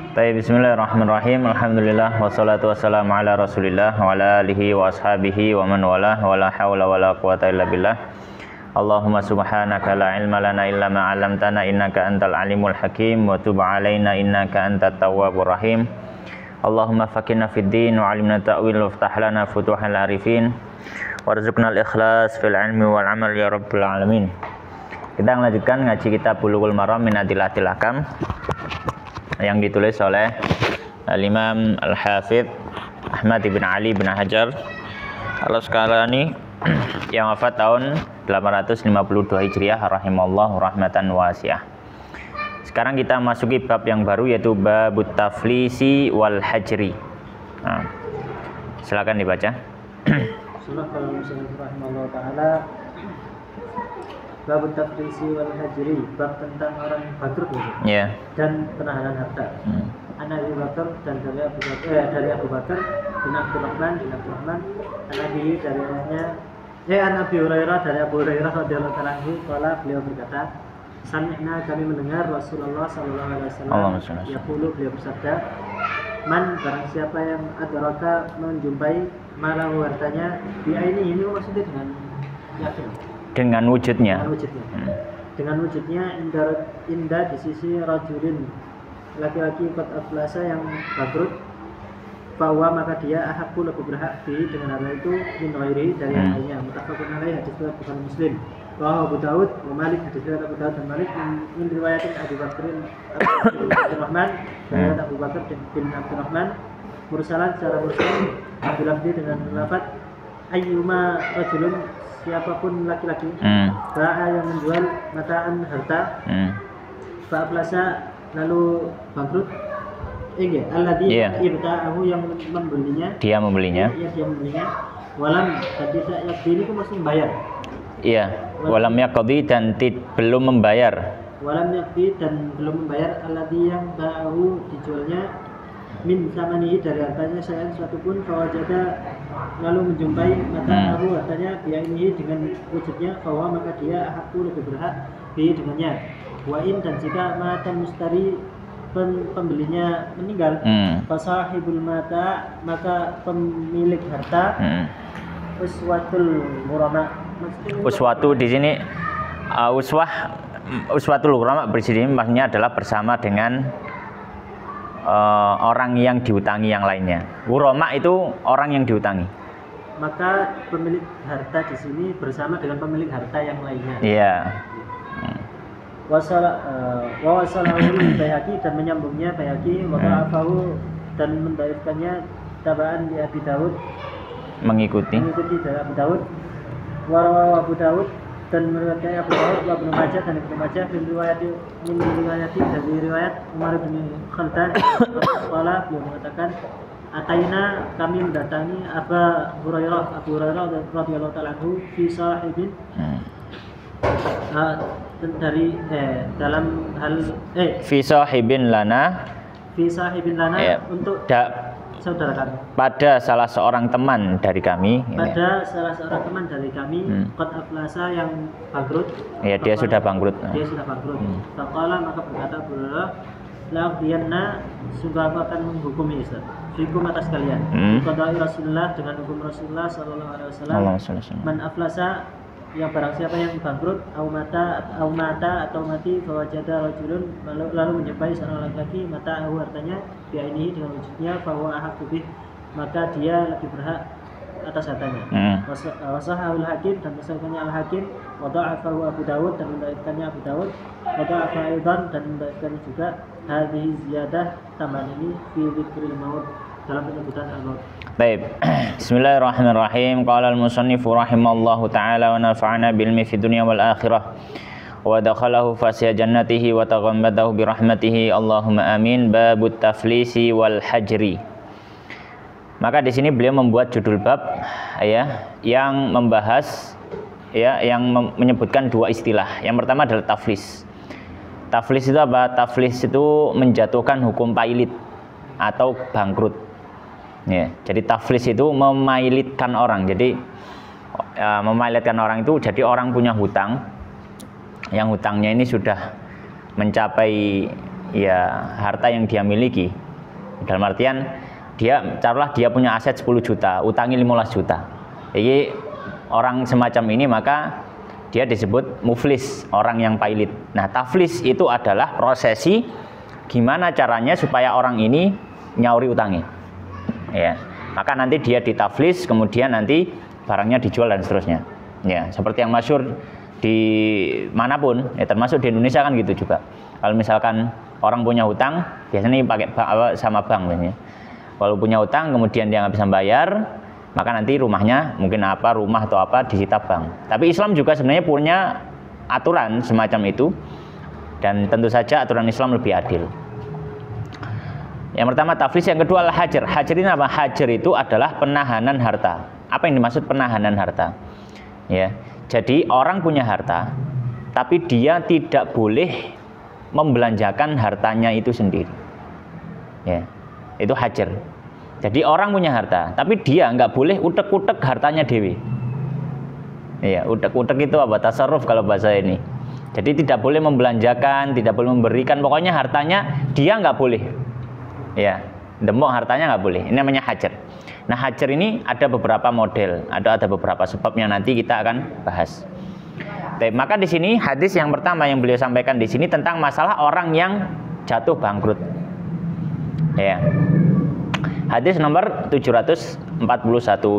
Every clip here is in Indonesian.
Baik, bismillahirrahmanirrahim. Alhamdulillah wassalatu wassalamu ala Rasulillah wa ala alihi wa ashabihi wa man walah wa la haula wa la quwata illa billah. Allahumma subhanaka la ilma lana illa ma 'allamtana innaka antal alimul hakim wa tub 'alaina innaka antat tawwabur rahim. Allahumma faqihna fid din wa 'allimna ta'wil wa ftah lana futuhal arifin warzuqnal ikhlas fil ilmi wal 'amal ya rabbal alamin. Kita melanjutkan ngaji kitab Bulughul Maram min Adillatil Ahkam yang ditulis oleh Al-Imam Al-Hafidh Ahmad bin Ali bin Hajar Al-Asqalani yang wafat tahun 852 Hijriah rahimallahu rahmatan wasi'ah. Sekarang kita masuki bab yang baru, yaitu babut taflisi wal hajri. Nah, silakan dibaca. Bismillahirrahmanirrahim. Ta'ala babut taflisi wal hajri, bab tentang orang bangkrut dan penahanan harta. An Abi Bakar dan dari Abu Bakar bin Abdurrahman an Abi dari anaknya An Abi Hurairah dari Abu Hurairah radhiyallahu ta'ala anhu, qala, beliau berkata, sami'na, kami mendengar Rasulullah sallallahu alaihi wasallam yaqulu, beliau bersabda, man, barang siapa yang adraka, menjumpai malahu, hartanya, ini maksudnya dengan yakin, dengan wujudnya. Dengan wujudnya indah di sisi rajulin, laki-laki qad aflasa, yang bangkrut, bahwa maka dia ahaqqu, lebih berhak dengan harta itu min ghairi, dari yang lainnya. Muttafaqun alaih, hadis riwayat Bukhari Muslim. Wa Abu Daud wa Malik, hadis riwayat Abu Daud dan Malik min riwayatin Abu Bakr bin Abdurrahman, riwayat Abu Bakar bin Abdurrahman mursalan, secara mursal, bilafzi, dengan lafaz ayyuma rajulun, siapapun laki-laki, ba'a, yang menjual mataan, harta, fa'aflasa, lalu bangkrut, alladhi ibta'ahu, yang membelinya, dia membelinya, walam, dan tidak yakdi, itu maksudnya bayar. Iya, walam yakdi, dan belum membayar. Walam yakdi, dan belum membayar, alladhi, yang ba'ahu, dijualnya, min samanihi, dari hartanya, sayang suatu pun, fawajada, lalu menjumpai mata'ahu, hartanya, bi'ainihi, dengan wujudnya, fawa, maka dia ahaqqu, lebih berhak dengannya. Wa'in, dan jika mata mustari, pembelinya meninggal, fasahibul mata, maka pemilik harta, uswatul ghurama. Uswatu di sini uswatul ghurama bersini maksudnya adalah bersama dengan orang yang diutangi yang lainnya. Ghurama itu orang yang diutangi. Maka pemilik harta di sini bersama dengan pemilik harta yang lainnya. Iya. Wasalahul Baihaqi, dan menyambungnya Baihaqi, wada'afahu, dan mendaifkannya tabaan di Abi Daud, mengikuti dari Abu Daud, warawahu Abu Daud, dan meriwayatkan Abu Daud, wa Ibnu Majah, dan Ibnu Majah, min riwayati, dari riwayat Umar bin Khaldan, qala, beliau mengatakan, ataina, kami mendatangi Abu Hurairah radhiyallahu ta'ala anhu, fi sahibin, dari dalam hal fi sahibin lana, untuk saudara kami, pada salah seorang teman dari kami, qad aflasa, yang bangkrut, ya, dia sudah bangkrut. Faqala, maka berkata Abu Hurairah, la'aqdiyanna, sungguh aku akan menghukumi fikum atas kalian, qada'i Rasulullah, dengan hukum Rasulullah sallallahu alaihi wasallam, man aflasa, yang barang siapa yang bangkrut, au mata atau mati, fawajada rajulun, lalu menjumpai seorang laki-laki, mata hartanya, bi'ainihi, dengan wujudnya, fahuwa ahaqqu bih, maka dia lebih berhak atas hartanya. Wasahahul Hakim, dan mensahihkannya Al-Hakim, wada'afahu Abu Dawud, dan mendhaifkannya Abu Dawud, wada'afa aidan, dan mendhaifkannya juga, hadhihi ziyadah, tambahan ini, fi dzikril maut, dalam penyebutan al-maut. Baik, bismillahirrahmanirrahim. Qala al-musannifu rahimallahu ta'ala wa nafa'ana bilmi fid dunya wal akhirah wa dakhalahu fasya jannatihi wa taghammadahu bi rahmatihi, Allahumma amin. Babut taflisi wal hajri. Maka di sini beliau membuat judul bab, ya, yang membahas, ya, yang menyebutkan dua istilah. Yang pertama adalah taflis. Taflis itu apa? Taflis itu menjatuhkan hukum pailit atau bangkrut. Ya, jadi taflis itu memailitkan orang. Jadi memailitkan orang itu, jadi orang punya hutang, yang hutangnya ini sudah mencapai ya harta yang dia miliki. Dalam artian taruhlah dia punya aset 10 juta, utangi 15 juta. Jadi orang semacam ini maka dia disebut muflis, orang yang pailit. Nah, taflis itu adalah prosesi gimana caranya supaya orang ini nyauri utangi. Ya. Maka nanti dia ditaflis, kemudian nanti barangnya dijual dan seterusnya. Ya, seperti yang masyhur di manapun, ya termasuk di Indonesia kan gitu juga. Kalau misalkan orang punya hutang, biasanya pakai sama bank biasanya. Kalau punya hutang kemudian dia nggak bisa bayar, maka nanti rumahnya mungkin rumah atau apa disita bank. Tapi Islam juga sebenarnya punya aturan semacam itu, dan tentu saja aturan Islam lebih adil. Yang pertama taflis, yang kedua adalah hajar. Hajar ini apa? Hajar itu adalah penahanan harta. Apa yang dimaksud penahanan harta? Ya, jadi orang punya harta, tapi dia tidak boleh membelanjakan hartanya itu sendiri. Ya, itu hajar. Jadi orang punya harta, tapi dia nggak boleh utek-utek hartanya dewi. Iya, utek-utek itu apa? Tasarruf kalau bahasa ini. Jadi tidak boleh membelanjakan, tidak boleh memberikan, pokoknya hartanya dia nggak boleh. Ya, demok hartanya nggak boleh. Ini namanya hajar. Nah, hajar ini ada beberapa model, ada beberapa sebabnya, nanti kita akan bahas. Maka di sini hadis yang pertama yang beliau sampaikan di sini tentang masalah orang yang jatuh bangkrut. Ya. Hadis nomor 741.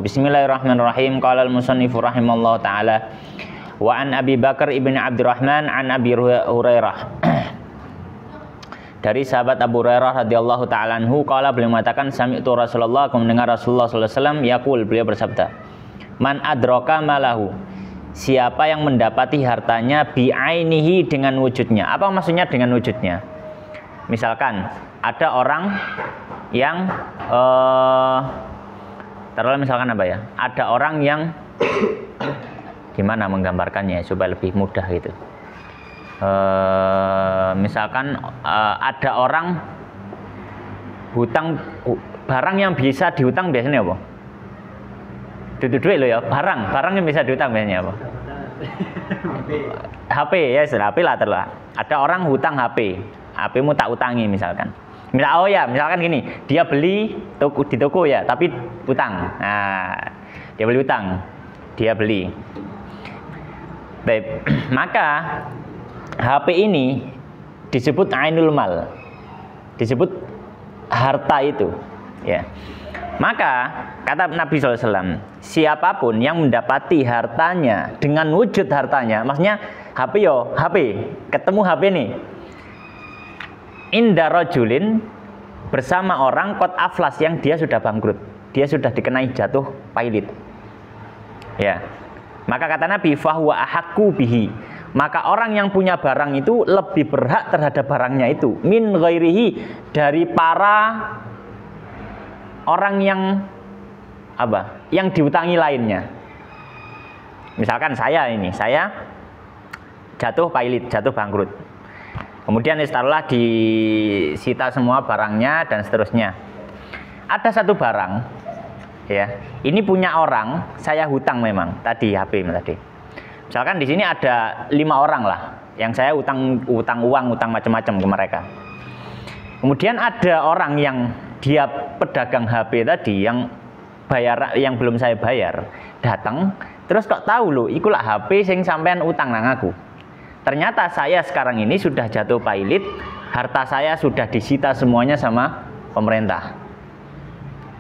Bismillahirrahmanirrahim. Qala al-musannifu rahimallahu taala wa an Abi Bakar ibn Abdurrahman an Abi Hurairah. Dari sahabat Abu Hurairah radhiyallahu taala anhu, qala beliau mengatakan sami'tu Rasulullah, aku mendengar Rasulullah sallallahu alaihi wasallam yaqul, beliau bersabda, man adraka malahu, siapa yang mendapati hartanya bi'ainihi, dengan wujudnya. Apa maksudnya dengan wujudnya? Misalkan ada orang yang taruhlah misalkan apa ya? Ada orang yang gimana menggambarkannya supaya lebih mudah gitu. Misalkan ada orang hutang barang yang bisa dihutang biasanya apa? Duit loh ya, barang yang bisa dihutang biasanya apa? HP ya, HP lah terlah. Ada orang hutang HP mu tak utangi misalkan. Misalkan gini, dia beli di toko ya, tapi utang. Nah, dia beli utang, dia beli. Baik, maka HP ini disebut ainul mal, disebut harta itu, ya. Maka kata Nabi SAW, siapapun yang mendapati hartanya dengan wujud hartanya, maksudnya HP ketemu HP nih, inda rajulin, bersama orang qad aflas, yang dia sudah bangkrut, dia sudah dikenai jatuh pailit. Ya. Maka kata Nabi, fahuwa ahaqqu bihi, maka orang yang punya barang itu lebih berhak terhadap barangnya itu min ghairihi, dari para orang yang yang diutangi lainnya. Misalkan saya jatuh pailit, jatuh bangkrut, kemudian taruhlah disita semua barangnya dan seterusnya. Ada satu barang, ya, ini punya orang, saya hutang memang tadi HP tadi. Misalkan di sini ada 5 orang lah, yang saya utang uang, utang macam-macam ke mereka. Kemudian ada orang yang dia pedagang HP tadi, yang belum saya bayar, datang, terus kok tahu loh, ikulah HP sing sampean utang nang aku. Ternyata saya sekarang ini sudah jatuh pailit, harta saya sudah disita semuanya sama pemerintah,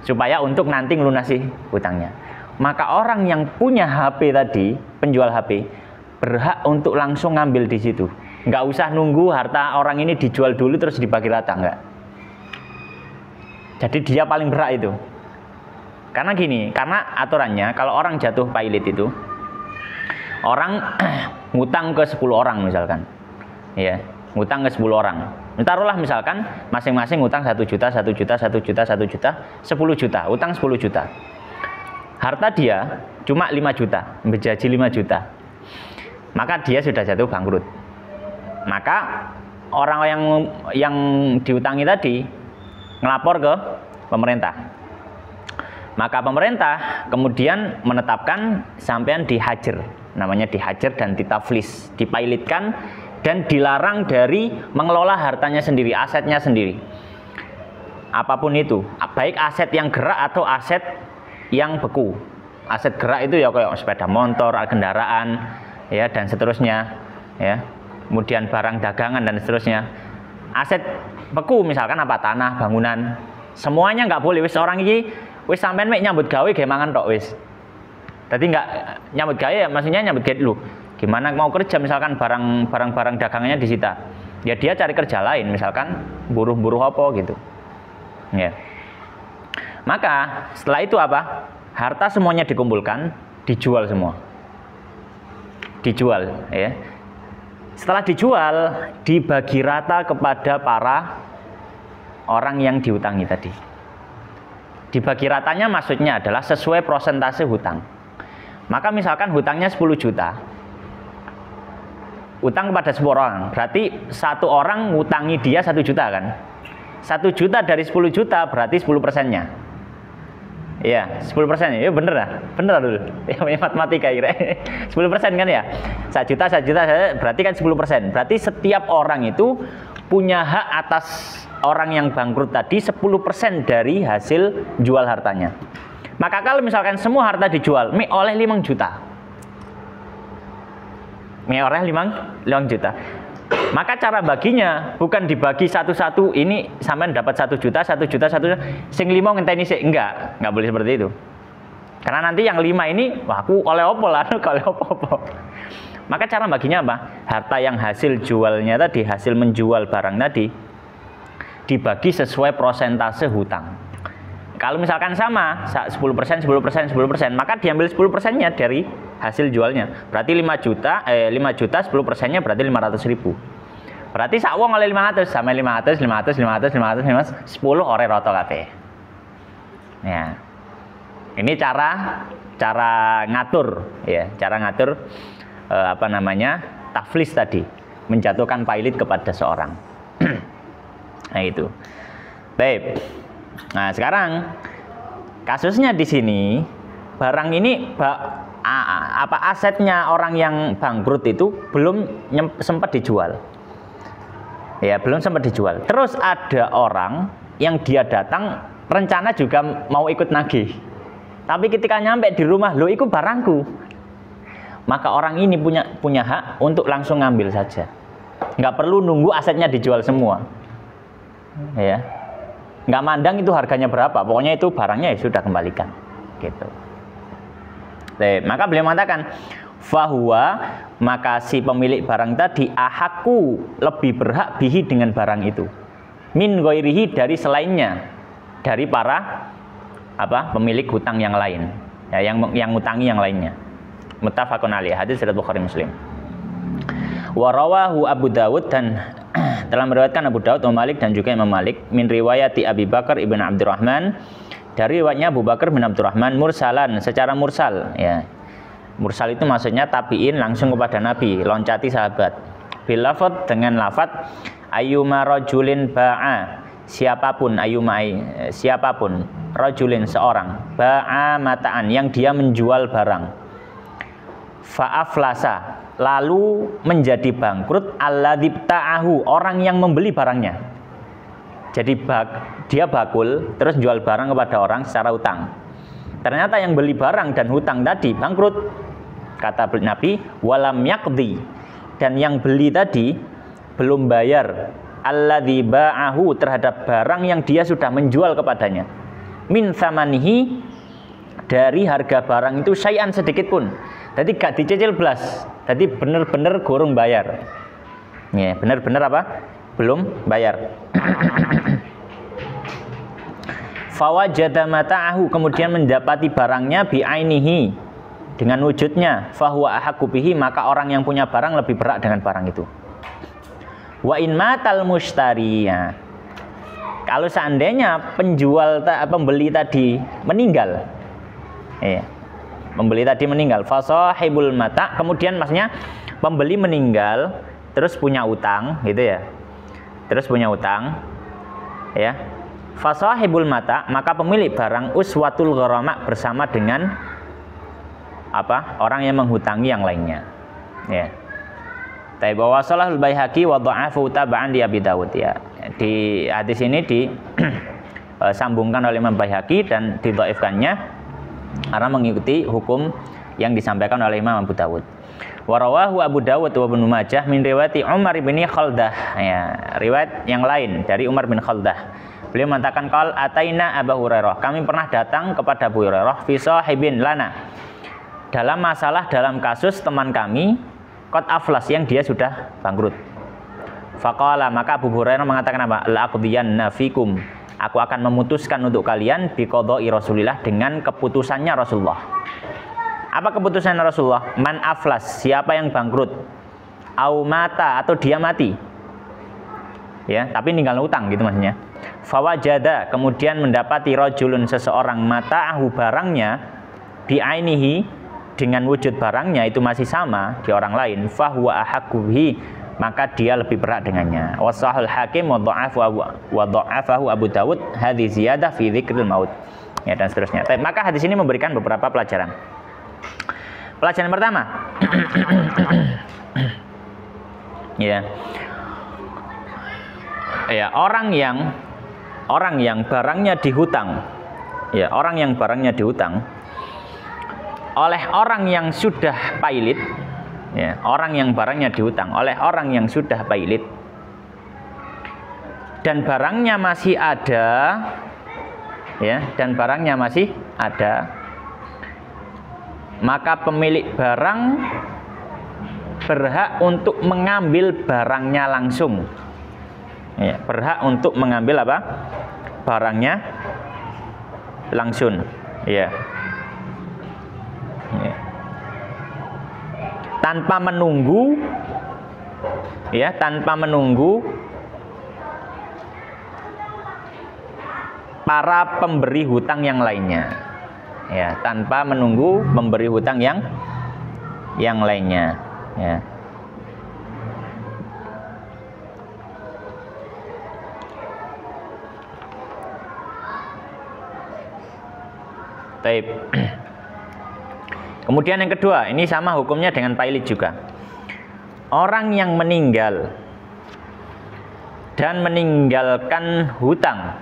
supaya untuk nanti ngelunasi hutangnya. Maka orang yang punya HP tadi, penjual HP, berhak untuk langsung ngambil di situ. Nggak usah nunggu harta orang ini dijual dulu terus dibagi rata, nggak. Jadi dia paling berhak itu. Karena gini, karena aturannya kalau orang jatuh pailit itu, orang ngutang ke 10 orang misalkan. Ya, ngutang ke 10 orang. Taruhlah misalkan masing-masing ngutang 1 juta, 1 juta, 1 juta, 1 juta, 10 juta, utang 10 juta. Harta dia cuma 5 juta, menjadi 5 juta. Maka dia sudah jatuh bangkrut. Maka orang yang diutangi tadi ngelapor ke pemerintah. Maka pemerintah kemudian menetapkan sampean dihajar, namanya dihajar dan ditaflis, dipailitkan dan dilarang dari mengelola hartanya sendiri, asetnya sendiri. Apapun itu, baik aset yang gerak atau aset yang beku. Aset gerak itu ya kayak sepeda motor, kendaraan, ya dan seterusnya, ya. Kemudian barang dagangan dan seterusnya. Aset beku misalkan apa, tanah, bangunan, semuanya nggak boleh. Wis orang ini wis sampean mek nyambut gawe ge mangan tok wis. Tadi nggak nyambut gawe ya, maksudnya nyambut gawe dulu. Gimana mau kerja misalkan barang dagangannya disita. Ya dia cari kerja lain, misalkan buruh-buruh apa gitu. Ya. Maka setelah itu apa? Harta semuanya dikumpulkan, dijual semua. Dijual, ya. Setelah dijual, dibagi rata kepada para orang yang dihutangi tadi. Dibagi ratanya maksudnya adalah sesuai persentase hutang. Maka misalkan hutangnya 10 juta. Utang kepada 10 orang, berarti satu orang ngutangi dia 1 juta kan? 1 juta dari 10 juta berarti 10%-nya. Iya, 10%. Ya bener lah. Bener dulu. Ya matematika kira. 10% kan ya? 1 juta berarti kan 10%. Berarti setiap orang itu punya hak atas orang yang bangkrut tadi 10% dari hasil jual hartanya. Maka kalau misalkan semua harta dijual, oleh 5 juta. Oleh 5 juta. Maka cara baginya bukan dibagi satu-satu, ini sampean dapat 1 juta, sing 5 ngenteni sik, enggak boleh seperti itu. Karena nanti yang 5 ini, wah aku oleh opo lah, oleh opo. Maka cara baginya apa? Harta yang hasil jualnya tadi, hasil menjual barang tadi dibagi sesuai persentase hutang. Kalau misalkan sama, 10%, maka diambil 10%-nya dari hasil jualnya. Berarti 5 juta, 10%-nya berarti 500.000. Berarti sak wong oleh 500, sama 500, 10 ore roto kabeh. Ya. Ini cara ngatur, ya, cara ngatur taflis tadi, menjatuhkan pailit kepada seorang. Nah itu. Baik. Nah sekarang kasusnya di sini, barang ini asetnya orang yang bangkrut itu belum sempat dijual. Ya, belum sempat dijual. Terus ada orang yang dia datang rencana juga mau ikut nagih. Tapi ketika nyampe di rumah, loh itu barangku. Maka orang ini punya hak untuk langsung ngambil saja. Nggak perlu nunggu asetnya dijual semua. Ya. Nggak mandang itu harganya berapa, pokoknya itu barangnya ya sudah kembalikan gitu. Maka beliau mengatakan fahuwa, maka si pemilik barang tadi ahaku, lebih berhak bihi dengan barang itu, min ghairihi, dari selainnya, dari para pemilik hutang yang lain, ya, yang ngutangi yang lainnya. Muttafaqun alaih, hadis riwayat Bukhari Muslim. Wa rawahu Abu Dawud, dan telah meriwayatkan Abu Dawud, Malik dan juga Imam Malik, min riwayati Abi Bakar ibn Abdurrahman, dari riwayatnya Abu Bakar bin Abdurrahman, mursalan, secara mursal, ya. Mursal itu maksudnya tabiin langsung kepada Nabi, loncati sahabat. Bil lafadz, dengan lafadz ayyuma rajulin ba'a, siapapun rajulin, seorang, ba'a mata'an, yang dia menjual barang, fa'aflasa, lalu menjadi bangkrut, alladzibta'ahu, orang yang membeli barangnya. Jadi dia bakul terus jual barang kepada orang secara utang. Ternyata yang beli barang dan hutang tadi bangkrut. Kata Nabi, walam yaqdi, dan yang beli tadi belum bayar, alladziba'ahu, terhadap barang yang dia sudah menjual kepadanya, min thamanihi, dari harga barang itu syai'an, sedikit pun. Jadi gak dicicil belas. Jadi benar-benar gorong bayar. Ya, benar-benar belum bayar. Fawajada mata'ahu, kemudian mendapati barangnya bi'ainihi, dengan wujudnya, fahuwa ahaqqu bihi, maka orang yang punya barang lebih berhak dengan barang itu. Wa in matal mushtari, ya. Kalau seandainya pembeli tadi meninggal, ya. Pembeli tadi meninggal, fasahibul mata, kemudian maksudnya pembeli meninggal terus punya utang, gitu ya. Terus punya utang, ya. Fasahibul mata, maka pemilik barang uswatul gharama, bersama dengan orang yang menghutangi yang lainnya, ya. Tapi bahwa Salahul Baihaqi wa dha'afu tab'an di Abi Dawud ya. Di hadis ini disambungkan oleh Imam Baihaqi dan didhaifkannya karena mengikuti hukum yang disampaikan oleh Imam Abu Dawud. Wa rawahu Abu Dawud wa Ibnu Majah min riwayati Umar bin Khaldah ya, riwayat yang lain dari Umar bin Khaldah. Beliau mengatakan qal ataina Abu Hurairah. Kami pernah datang kepada Abu Hurairah fi sahibin lana. Dalam kasus teman kami qad aflas yang dia sudah bangkrut. Faqala, maka Abu Hurairah mengatakan apa? La aqdiyanna fikum. Aku akan memutuskan untuk kalian bi qada'i Rasulillah dengan keputusannya Rasulullah. Apa keputusan Rasulullah? Man aflas, siapa yang bangkrut, au mata atau dia mati. Ya, tapi ninggal utang gitu maksudnya. Fawajada, kemudian mendapati rajulun seseorang mata'ahu barangnya bi'ainihi dengan wujud barangnya itu masih sama di orang lain, fahuwa ahaqquhi, maka dia lebih berhak dengannya. Wasahul Hakim wa dha'afahu Abu Dawud hadhi ziyadah fi dzikril maut. Ya, dan seterusnya. Maka hadis ini memberikan beberapa pelajaran. Pelajaran pertama. Ya. Ya, orang yang barangnya dihutang. Ya, orang yang barangnya dihutang oleh orang yang sudah pailit, ya, orang yang barangnya dihutang oleh orang yang sudah pailit dan barangnya masih ada, ya, dan barangnya masih ada, maka pemilik barang berhak untuk mengambil barangnya langsung, ya, berhak untuk mengambil apa? Barangnya langsung, ya. Ya. Tanpa menunggu, ya, tanpa menunggu para pemberi hutang yang lainnya, ya, tanpa menunggu pemberi hutang yang lainnya, ya. Taib. Kemudian yang kedua, ini sama hukumnya dengan pailit juga. Orang yang meninggal dan meninggalkan hutang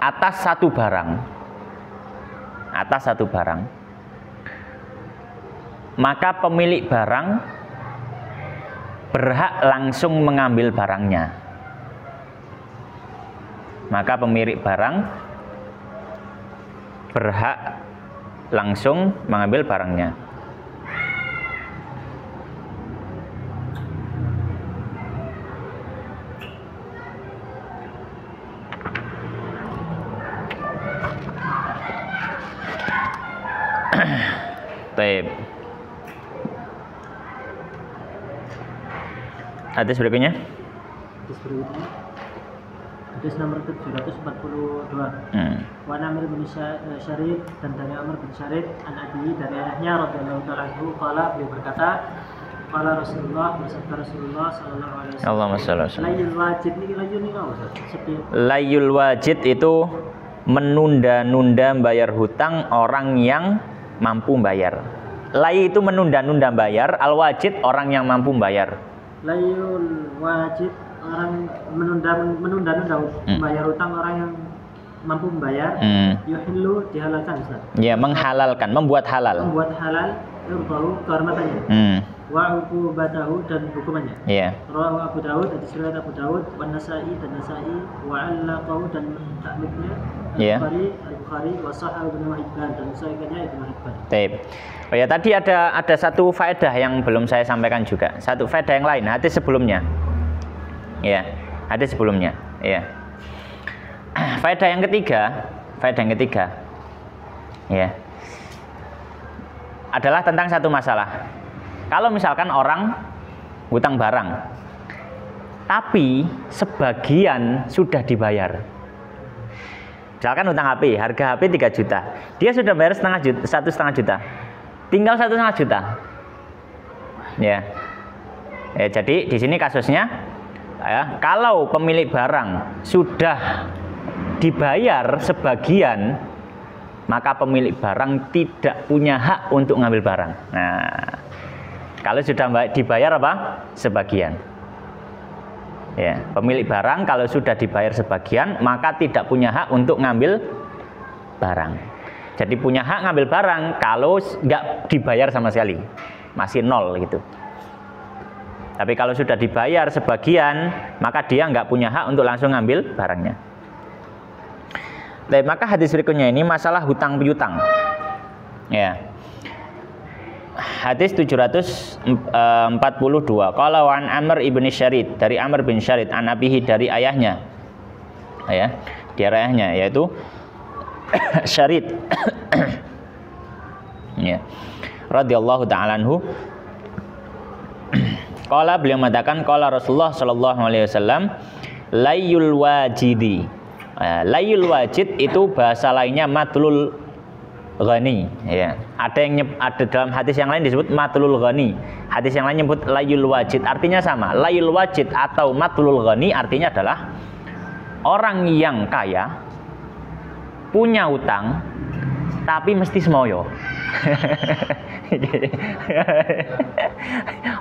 atas satu barang, maka pemilik barang berhak langsung mengambil barangnya. Maka pemilik barang berhak langsung mengambil barangnya. Baik. Hadis berikutnya. Hadis nomor 742. Wa Amr bin Syarid, dan dari Amr bin Syarid an Abi, dari ayahnya radhiyallahu ta'ala anhu, qala, beliau berkata, qala Rasulullah, bersabda Rasulullah sallallahu alaihi wasallam. Allahumma shalli alaihi wasallam. Layul wajid ini Layul wajid itu menunda-nunda bayar hutang orang yang mampu bayar. Lay itu menunda-nunda bayar, al wajid orang yang mampu bayar. Layul wajid orang menunda-nunda bayar hutang orang yang mampu membayar. Yuhillu dihalalkan, Ustaz. Ya, menghalalkan, membuat halal. Membuat halal irbahu kehormatannya. Wa uqubatahu, dan hukumannya. Iya. Rawahu Abu Dawud, hadis riwayat Abu Dawud, wa Nasa'i, dan Nasa'i, wa 'allaqahu, dan taklifnya Al-Bukhari, wa sahahu Ibnu Hibban, dan sahihkannya Ibnu Hibban. Baik. Oh ya, tadi ada satu faedah yang belum saya sampaikan juga. Satu faedah yang lain, hadis sebelumnya. Ya, hadis sebelumnya. Ya. Faedah yang ketiga, ya, adalah tentang satu masalah. Kalau misalkan orang hutang barang, tapi sebagian sudah dibayar. Misalkan hutang HP, harga HP 3 juta, dia sudah bayar 1,5 juta, tinggal 1,5 juta. Ya, jadi di sini kasusnya, ya, kalau pemilik barang sudah dibayar sebagian, maka pemilik barang tidak punya hak untuk ngambil barang. Nah, kalau sudah dibayar apa? Sebagian. Ya, pemilik barang kalau sudah dibayar sebagian, maka tidak punya hak untuk ngambil barang. Jadi punya hak ngambil barang kalau nggak dibayar sama sekali, masih nol gitu. Tapi kalau sudah dibayar sebagian, maka dia nggak punya hak untuk langsung ngambil barangnya. Maka hadis berikutnya ini masalah hutang piutang. Ya. Hadis 742. Qala an Amr ibn Syarid, dari Amr bin Syarid, an abihi, dari ayahnya. Ya, dari ayahnya yaitu Syarid. Ya. Radhiyallahu ta'ala anhu. Qala, beliau mengatakan qala Rasulullah sallallahu alaihi wasallam, layul wajidi. Layul wajid itu bahasa lainnya matlul ghani, ya. Ada dalam hadis yang lain disebut matlul ghani. Hadis yang lain nyebut layul wajid, artinya sama. Layul wajid atau matlul ghani artinya adalah orang yang kaya punya utang tapi mesti semoyo.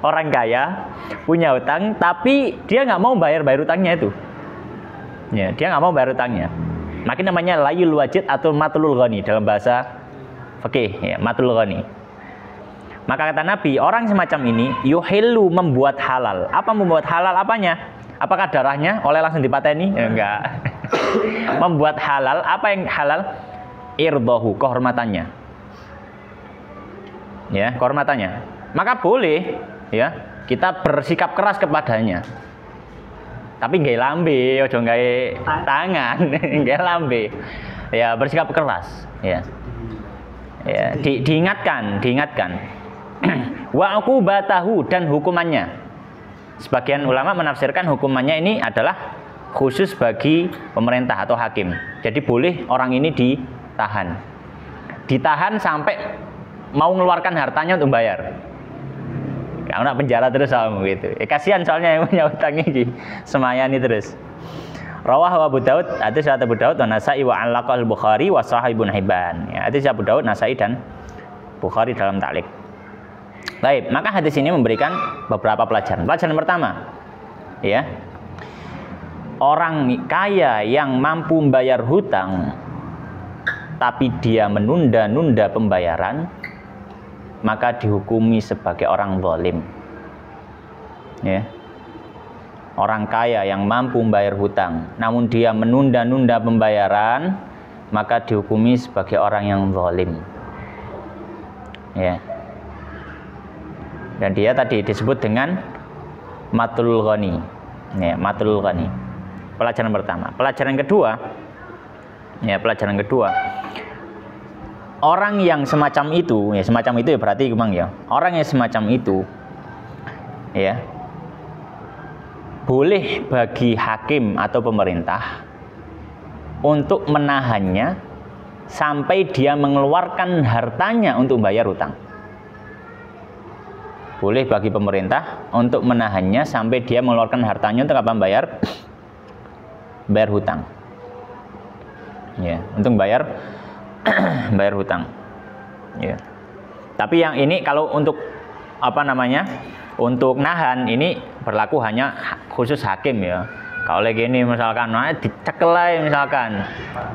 Orang kaya punya utang tapi dia nggak mau bayar utangnya itu. Ya, dia nggak mau bayar utangnya. Makin namanya layul wajid atau matlul ghani dalam bahasa fikih, ya, matlul ghani. Maka kata Nabi, orang semacam ini yuhillu, membuat halal. Apa membuat halal apanya? Apakah darahnya oleh langsung dipateni? Ya, enggak. Membuat halal, apa yang halal? Irdahu, kehormatannya. Ya, kehormatannya. Maka boleh, ya, kita bersikap keras kepadanya. Tapi nggak lambe, ojo nggak tangan, nggak lambe. Ya, bersikap keras, ya. Ya, diingatkan. Wa uqubatahu, dan hukumannya. Sebagian ulama menafsirkan hukumannya ini adalah khusus bagi pemerintah atau hakim. Jadi boleh orang ini ditahan sampai mau mengeluarkan hartanya untuk bayar. Kamu nak penjara terus sama gitu. Kasihan soalnya yang punya utang ini, semayani terus. Rawahu Abu Daud, hadis Abu Daud dan Nasa'i wa alaqal Bukhari wa Sahih Ibnu Hibban. Ya, hadis Abu Daud, Nasa'i dan Bukhari dalam ta'liq. Baik, maka hadis ini memberikan beberapa pelajaran. Pelajaran pertama, ya. Orang kaya yang mampu membayar hutang tapi dia menunda-nunda pembayaran, maka dihukumi sebagai orang zalim. Ya. Orang kaya yang mampu membayar hutang namun dia menunda-nunda pembayaran, maka dihukumi sebagai orang yang zalim. Ya. Dan dia tadi disebut dengan matlul ghani. Ya, matlul ghani. Pelajaran pertama. Pelajaran kedua, orang yang semacam itu ya berarti memang ya, orang yang semacam itu ya boleh bagi hakim atau pemerintah untuk menahannya sampai dia mengeluarkan hartanya untuk bayar hutang. Boleh bagi pemerintah untuk menahannya sampai dia mengeluarkan hartanya untuk apa? Bayar hutang. Ya, untuk bayar hutang. Ya. Tapi yang ini kalau untuk untuk nahan ini berlaku hanya khusus hakim ya. Kalau lagi ini misalkan dicekelai misalkan,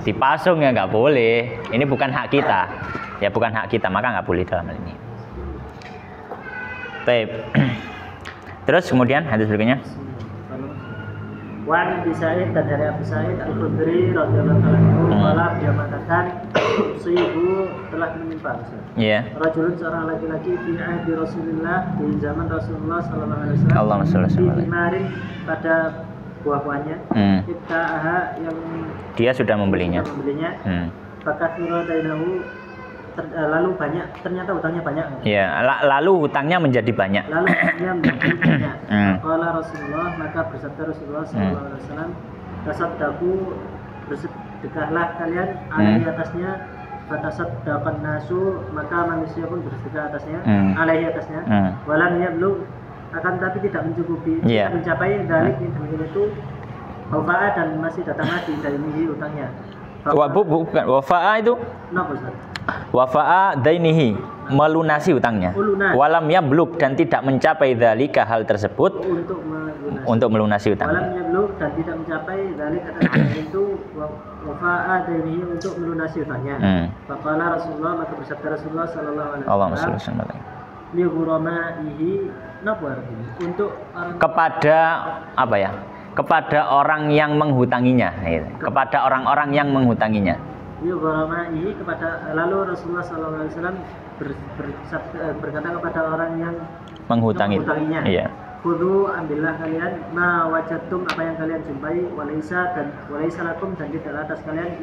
dipasung ya nggak boleh. Ini bukan hak kita. Ya bukan hak kita, maka nggak boleh dalam hal ini. Terus kemudian hadis berikutnya. Wan Abi Sa'id, dan dari Abu Sa'id Al-Khudri radhiyallahu anhu, dia mengatakan Sayyidu telah menimpa. Iya. Rajulun, seorang laki-laki di ahdi Rasulullah, di zaman Rasulullah sallallahu alaihi wasallam. Allahumma shalli alaihi wasallam. Di kemarin pada buah-buahnya. Ibta'aha, yang dia sudah membelinya. Fakatsura dainahu, lalu banyak, ternyata hutangnya banyak. Ya, lalu hutangnya menjadi banyak. Qala Rasulullah, maka bersabda Rasulullah sallallahu alaihi wasallam, tasaddaqu, bersedekahlah kalian alaihi atasnya, fatasaddaqan nasu, maka manusia pun bersedekah atasnya, alaihi atasnya, walam yablugh, akan tapi tidak mencukupi, tidak mencapai dalik yang demikian itu, wafa'a, dan masih datang lagi dari hutangnya. Bukan. Wafa'a itu Napa Ustaz? wafa'a dainihi, melunasi hutangnya. Walam yablug, dan tidak mencapai dzalika hal tersebut untuk melunasi hutang. Walam yablug, dan tidak mencapai dzalika itu wafa'a dainihi, untuk melunasi hutangnya. Faqala Rasulullah, maka bersabda Rasulullah sallallahu alaihi wasallam, li ghurama'ihi, napa artinya? Untuk kepada apa ya? Kepada orang yang menghutanginya, kepada orang-orang yang menghutanginya. Yughramaihi, kepada, lalu Rasulullah sallallahu alaihi wasallam berkata kepada orang yang menghutanginya. Iya. Khudhu, ambillah kalian ma wajadtum, apa yang kalian jumpai, walaysa lakum, dan tidak atas kalian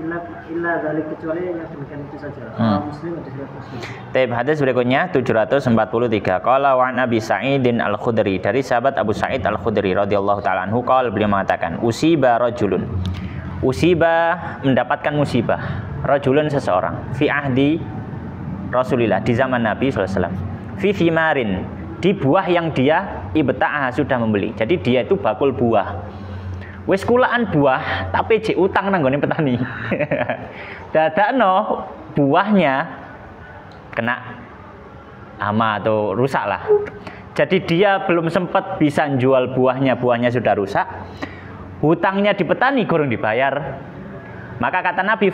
illa dzalik, kecuali yang demikian itu saja. Muslim, hadis riwayat Muslim. Taib, hadis berikutnya 743. Qala wa an Abi Sa'idin Al-Khudri, dari sahabat Abu Sa'id Al-Khudri radhiyallahu taala anhu, qala, beliau mengatakan, usiba rajulun, usiba, mendapatkan musibah, rajulun, seseorang, fi ahdi Rasulillah, di zaman Nabi sallallahu alaihi wasallam, fi thimarin, di buah yang dia ibta'ah, sudah membeli. Jadi dia itu bakul buah, wis kulaan buah tapi cek utang nang nggone petani. Dadakno buahnya kena hama atau rusak lah. Jadi dia belum sempat bisa jual buahnya sudah rusak. Hutangnya di petani kurang dibayar. Maka kata Nabi,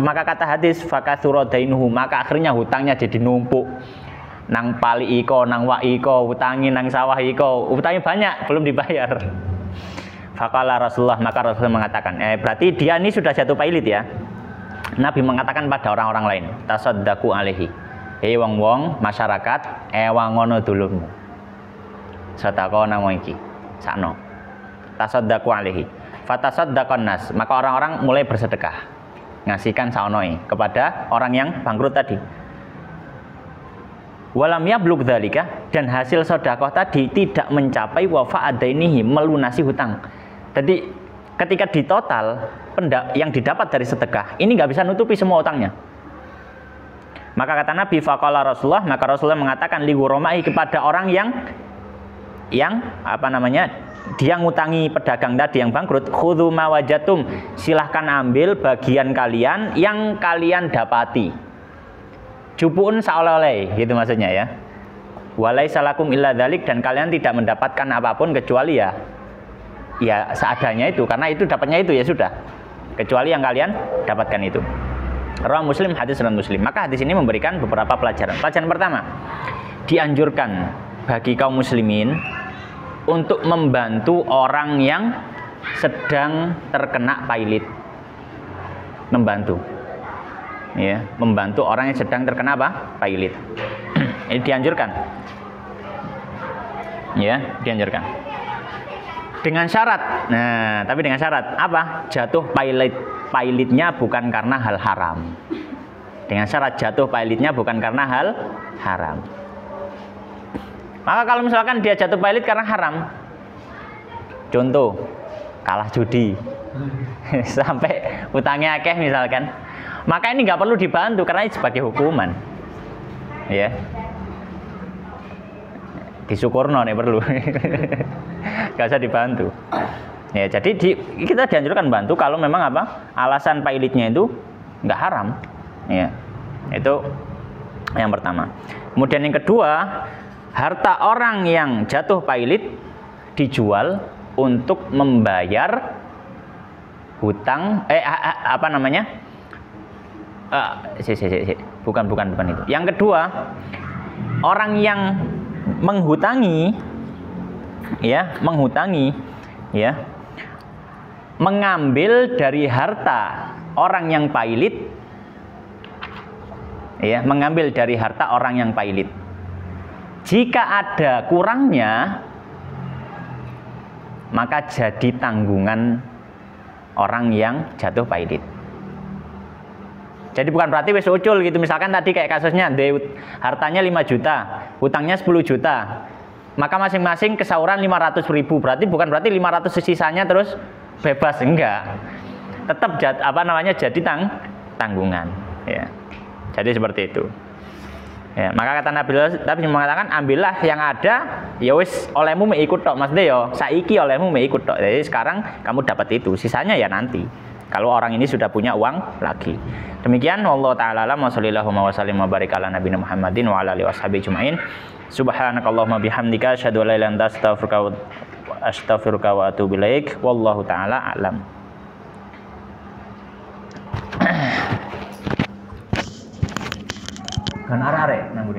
maka kata hadis, fakathuradainuhu, maka akhirnya hutangnya jadi numpuk. Nang pali iko, nang wa iko, utangi nang sawah iko, utangnya banyak, belum dibayar. Faqala Rasulullah, maka Rasulullah mengatakan, berarti dia ini sudah jatuh pailit ya. Nabi mengatakan pada orang-orang lain, tasaddaqu alaihi, wong-wong masyarakat, wangono dulurmu, sedekah nang iki, sakno. Tasaddaqu alaihi, fatasaddaqan nas, maka orang-orang mulai bersedekah, ngasihkan saonoi kepada orang yang bangkrut tadi. Walam yablug dzalika, dan hasil sedekah tadi tidak mencapai wafa' dainihi, melunasi hutang. Jadi ketika ditotal yang didapat dari sedekah ini nggak bisa nutupi semua hutangnya. Maka kata Nabi, faqala Rasulullah, maka Rasulullah mengatakan li ghurama'i, kepada orang yang apa namanya, dia ngutangi pedagang tadi yang bangkrut, khudhu ma wajatum, silahkan ambil bagian kalian yang kalian dapati. Jupun saoleh-oleh, gitu maksudnya ya. Walaysa lakum illa dzalik, dan kalian tidak mendapatkan apapun kecuali ya seadanya itu, karena itu dapatnya itu ya sudah. Kecuali yang kalian dapatkan itu. Rawi Muslim, hadis riwayat Muslim. Maka hadis ini memberikan beberapa pelajaran. Pelajaran pertama, dianjurkan bagi kaum muslimin untuk membantu orang yang sedang terkena pailit. Membantu orang yang sedang terkena apa? Pailit. Ini dianjurkan. Dianjurkan. Dengan syarat. Nah, tapi dengan syarat apa? Jatuh pailitnya bukan karena hal haram. Dengan syarat jatuh pailitnya bukan karena hal haram. Maka kalau misalkan dia jatuh pailit karena haram, contoh kalah judi sampai utangnya akeh misalkan, maka ini nggak perlu dibantu karena ini sebagai hukuman, ya. Disyukurno nih perlu, nggak usah dibantu. Ya, jadi kita dianjurkan bantu kalau memang apa alasan pailitnya itu nggak haram, ya. Itu yang pertama. Kemudian yang kedua, harta orang yang jatuh pailit dijual untuk membayar hutang, bukan itu. Yang kedua, orang yang menghutangi, mengambil dari harta orang yang pailit, mengambil dari harta orang yang pailit. Jika ada kurangnya, maka jadi tanggungan orang yang jatuh pailit. Jadi bukan berarti wis ucul gitu. Misalkan tadi kayak kasusnya, hartanya 5 juta, hutangnya 10 juta. Maka masing-masing kesauran 500.000. Berarti bukan berarti 500 sisanya terus bebas, enggak. Tetap jadi tanggungan, ya. Jadi seperti itu. Ya, maka kata Nabi mengatakan, ambillah yang ada, ya wis olehmu me ikut tok, maksudnya ya saiki olehmu me ikut tok. Jadi sekarang kamu dapat itu, sisanya ya nanti. Kalau orang ini sudah punya uang lagi. Demikian wallahu taala alam wa sallallahu wa sallim wa barik ala nabiyina Muhammadin wa ala alihi washabihi ajmain. Subhanakallahumma bihamdika asyhadu an la ilaha illa anta astaghfiruka wa atubu ilaik. Wallahu taala alam. Kan arek-arek nang